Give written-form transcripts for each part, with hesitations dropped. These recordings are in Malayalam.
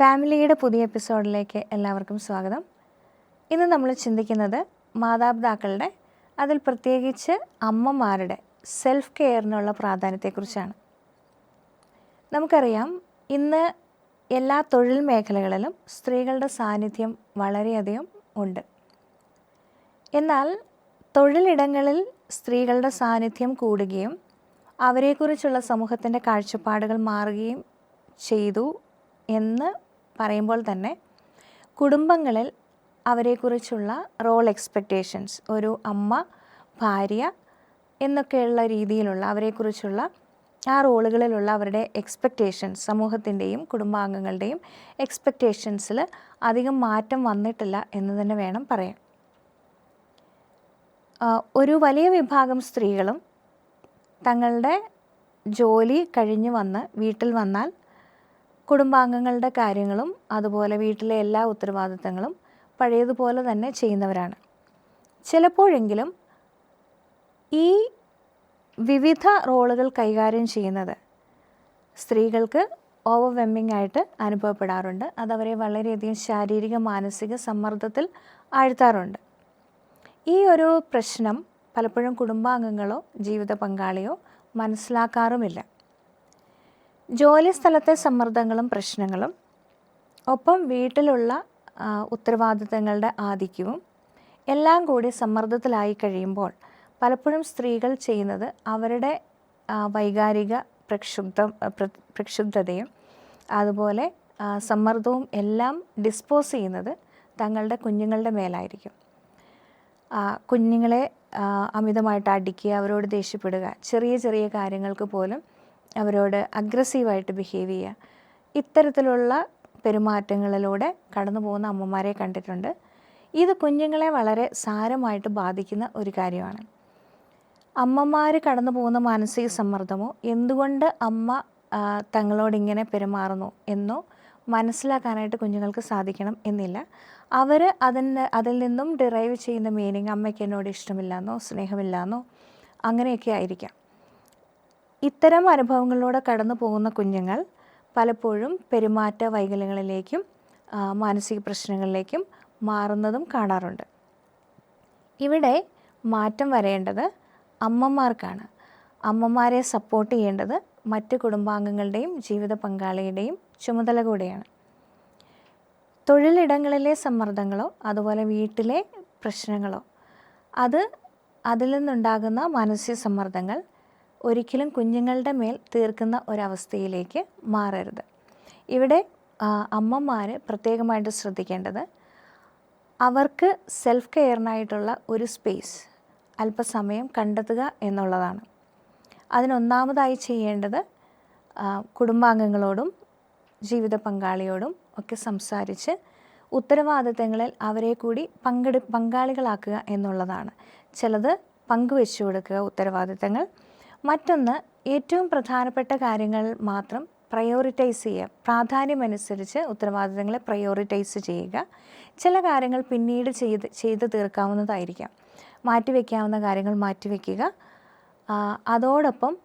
ഫാമിലിയുടെ പുതിയ എപ്പിസോഡിലേക്ക് എല്ലാവർക്കും സ്വാഗതം. ഇന്ന് നമ്മൾ ചിന്തിക്കുന്നത് മാതാപിതാക്കളുടെ, അതിൽ പ്രത്യേകിച്ച് അമ്മമാരുടെ സെൽഫ് കെയറിനുള്ള പ്രാധാന്യത്തെക്കുറിച്ചാണ്. നമുക്കറിയാം, ഇന്ന് എല്ലാ തൊഴിൽ മേഖലകളിലും സ്ത്രീകളുടെ സാന്നിധ്യം വളരെയധികം ഉണ്ട്. എന്നാൽ തൊഴിലിടങ്ങളിൽ സ്ത്രീകളുടെ സാന്നിധ്യം കൂടുകയും അവരെക്കുറിച്ചുള്ള സമൂഹത്തിൻ്റെ കാഴ്ചപ്പാടുകൾ മാറുകയും ചെയ്തു എന്ന് പറയുമ്പോൾ തന്നെ കുടുംബങ്ങളിൽ അവരെക്കുറിച്ചുള്ള റോൾ എക്സ്പെക്റ്റേഷൻസ്, ഒരു അമ്മ, ഭാര്യ എന്നൊക്കെയുള്ള രീതിയിലുള്ള അവരെക്കുറിച്ചുള്ള ആ റോളുകളിലുള്ള അവരുടെ എക്സ്പെക്റ്റേഷൻസ്, സമൂഹത്തിൻ്റെയും കുടുംബാംഗങ്ങളുടെയും എക്സ്പെക്റ്റേഷൻസിൽ അധികം മാറ്റം വന്നിട്ടില്ല എന്ന് തന്നെ വേണം പറയാൻ. ഒരു വലിയ വിഭാഗം സ്ത്രീകളും തങ്ങളുടെ ജോലി കഴിഞ്ഞ് വന്ന് വീട്ടിൽ വന്നാൽ കുടുംബാംഗങ്ങളുടെ കാര്യങ്ങളും അതുപോലെ വീട്ടിലെ എല്ലാ ഉത്തരവാദിത്തങ്ങളും പഴയതുപോലെ തന്നെ ചെയ്യുന്നവരാണ്. ചിലപ്പോഴെങ്കിലും ഈ വിവിധ റോളുകൾ കൈകാര്യം ചെയ്യുന്നത് സ്ത്രീകൾക്ക് ഓവർവെൽമിംഗ് ആയിട്ട് അനുഭവപ്പെടാറുണ്ട്. അതവരെ വളരെയധികം ശാരീരിക മാനസിക സമ്മർദ്ദത്തിൽ ആഴ്ത്താറുണ്ട്. ഈ ഒരു പ്രശ്നം പലപ്പോഴും കുടുംബാംഗങ്ങളോ ജീവിത പങ്കാളിയോ മനസ്സിലാക്കാറുമില്ല. ജോലി സ്ഥലത്തെ സമ്മർദ്ദങ്ങളും പ്രശ്നങ്ങളും ഒപ്പം വീട്ടിലുള്ള ഉത്തരവാദിത്തങ്ങളുടെ ആധിക്യവും എല്ലാം കൂടി സമ്മർദ്ദത്തിലായി കഴിയുമ്പോൾ പലപ്പോഴും സ്ത്രീകൾ ചെയ്യുന്നത് അവരുടെ വൈകാരിക പ്രക്ഷുബ്ധതയും അതുപോലെ സമ്മർദ്ദവും എല്ലാം ഡിസ്പോസ് ചെയ്യുന്നത് തങ്ങളുടെ കുഞ്ഞുങ്ങളുടെ മേലായിരിക്കും. കുഞ്ഞുങ്ങളെ അമിതമായിട്ട് അടിക്കുക, അവരോട് ദേഷ്യപ്പെടുക, ചെറിയ ചെറിയ കാര്യങ്ങൾക്ക് പോലും അവരോട് അഗ്രസീവായിട്ട് ബിഹേവ് ചെയ്യുക, ഇത്തരത്തിലുള്ള പെരുമാറ്റങ്ങളിലൂടെ കടന്നു പോകുന്ന അമ്മമാരെ കണ്ടിട്ടുണ്ട്. ഇത് കുഞ്ഞുങ്ങളെ വളരെ സാരമായിട്ട് ബാധിക്കുന്ന ഒരു കാര്യമാണ്. അമ്മമാർ കടന്നു പോകുന്ന മാനസിക സമ്മർദ്ദമോ എന്തുകൊണ്ട് അമ്മ തങ്ങളോടിങ്ങനെ പെരുമാറുന്നു എന്നോ മനസ്സിലാക്കാനായിട്ട് കുഞ്ഞുങ്ങൾക്ക് സാധിക്കണം എന്നില്ല. അവർ അതിൽ നിന്നും ഡിറൈവ് ചെയ്യുന്ന മീനിങ് അമ്മയ്ക്ക് എന്നോട് ഇഷ്ടമില്ലാന്നോ സ്നേഹമില്ലാന്നോ അങ്ങനെയൊക്കെ ആയിരിക്കാം. ഇത്തരം അനുഭവങ്ങളിലൂടെ കടന്നു പോകുന്ന കുഞ്ഞുങ്ങൾ പലപ്പോഴും പെരുമാറ്റ വൈകല്യങ്ങളിലേക്കും മാനസിക പ്രശ്നങ്ങളിലേക്കും മാറുന്നതും കാണാറുണ്ട്. ഇവിടെ മാറ്റം വരേണ്ടത് അമ്മമാർക്കാണ്. അമ്മമാരെ സപ്പോർട്ട് ചെയ്യേണ്ടത് മറ്റ് കുടുംബാംഗങ്ങളുടെയും ജീവിത പങ്കാളിയുടെയും ചുമതല കൂടെയാണ്. തൊഴിലിടങ്ങളിലെ സമ്മർദ്ദങ്ങളോ അതുപോലെ വീട്ടിലെ പ്രശ്നങ്ങളോ അതിൽ നിന്നുണ്ടാകുന്ന മാനസിക സമ്മർദ്ദങ്ങൾ ഒരിക്കലും കുഞ്ഞുങ്ങളുടെ മേൽ തീർക്കുന്ന ഒരവസ്ഥയിലേക്ക് മാറരുത്. ഇവിടെ അമ്മമാർ പ്രത്യേകമായിട്ട് ശ്രദ്ധിക്കേണ്ടത് അവർക്ക് സെൽഫ് കെയറിനായിട്ടുള്ള ഒരു സ്പേസ് അല്പസമയം കണ്ടെത്തുക എന്നുള്ളതാണ്. അതിനൊന്നാമതായി ചെയ്യേണ്ടത് കുടുംബാംഗങ്ങളോടും ജീവിത പങ്കാളിയോടും ഒക്കെ സംസാരിച്ച് ഉത്തരവാദിത്തങ്ങളിൽ അവരെ കൂടി പങ്കാളികളാക്കുക എന്നുള്ളതാണ്. ചിലത് പങ്കുവെച്ചു കൊടുക്കുക ഉത്തരവാദിത്തങ്ങൾ. മറ്റൊന്ന്, ഏറ്റവും പ്രധാനപ്പെട്ട കാര്യങ്ങൾ മാത്രം പ്രയോറിറ്റൈസ് ചെയ്യുക. പ്രാധാന്യമനുസരിച്ച് ഉത്തരവാദിത്തങ്ങളെ പ്രയോറിറ്റൈസ് ചെയ്യുക. ചില കാര്യങ്ങൾ പിന്നീട് ചെയ്ത് തീർക്കാവുന്നതായിരിക്കാം. മാറ്റിവെക്കാവുന്ന കാര്യങ്ങൾ മാറ്റിവെക്കുക. അതോടൊപ്പം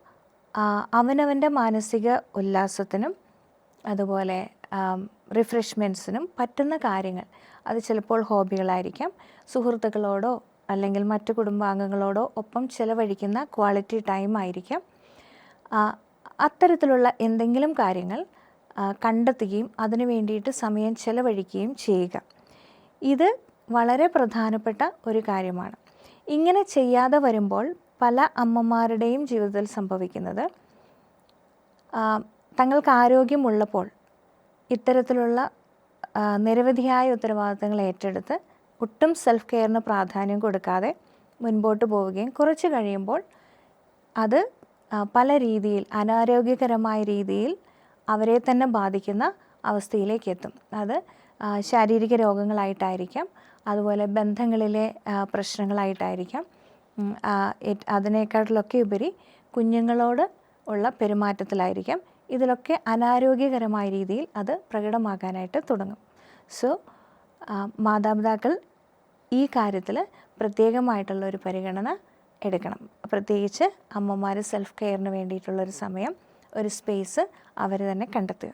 അവനവൻ്റെ മാനസിക ഉല്ലാസത്തിനും അതുപോലെ റിഫ്രഷ്മെൻറ്റ്സിനും പറ്റുന്ന കാര്യങ്ങൾ, അത് ചിലപ്പോൾ ഹോബികളായിരിക്കാം, സുഹൃത്തുക്കളോടോ അല്ലെങ്കിൽ മറ്റു കുടുംബാംഗങ്ങളോടോ ഒപ്പം ചിലവഴിക്കുന്ന ക്വാളിറ്റി ടൈം ആയിരിക്കാം. അത്തരത്തിലുള്ള എന്തെങ്കിലും കാര്യങ്ങൾ കണ്ടെത്തുകയും അതിനു വേണ്ടിയിട്ട് സമയം ചിലവഴിക്കുകയും ചെയ്യുക. ഇത് വളരെ പ്രധാനപ്പെട്ട ഒരു കാര്യമാണ്. ഇങ്ങനെ ചെയ്യാതെ വരുമ്പോൾ പല അമ്മമാരുടെയും ജീവിതത്തിൽ സംഭവിക്കുന്നത്, തങ്ങൾക്ക് ആരോഗ്യമുള്ളപ്പോൾ ഇത്തരത്തിലുള്ള നിരവധിയായ ഉത്തരവാദിത്തങ്ങൾ ഏറ്റെടുത്ത് ഒട്ടും സെൽഫ് കെയറിന് പ്രാധാന്യം കൊടുക്കാതെ മുൻപോട്ട് പോവുകയും കുറച്ച് കഴിയുമ്പോൾ അത് പല രീതിയിൽ അനാരോഗ്യകരമായ രീതിയിൽ അവരെ തന്നെ ബാധിക്കുന്ന അവസ്ഥയിലേക്ക് എത്തും. അത് ശാരീരിക രോഗങ്ങളായിട്ടായിരിക്കാം, അതുപോലെ ബന്ധങ്ങളിലെ പ്രശ്നങ്ങളായിട്ടായിരിക്കാം, അതിനേക്കാട്ടിലൊക്കെ ഉപരി കുഞ്ഞുങ്ങളോട് ഉള്ള പെരുമാറ്റത്തിലായിരിക്കാം. ഇതിലൊക്കെ അനാരോഗ്യകരമായ രീതിയിൽ അത് പ്രകടമാകാനായിട്ട് തുടങ്ങും. സോ മാതാപിതാക്കൾ ഈ കാര്യത്തിൽ പ്രത്യേകമായിട്ടുള്ള ഒരു പരിഗണന എടുക്കണം. പ്രത്യേകിച്ച് അമ്മമാർ സെൽഫ് കെയറിന് വേണ്ടിയിട്ടുള്ളൊരു സമയം, ഒരു സ്പേസ് അവർ തന്നെ കണ്ടെത്തുക.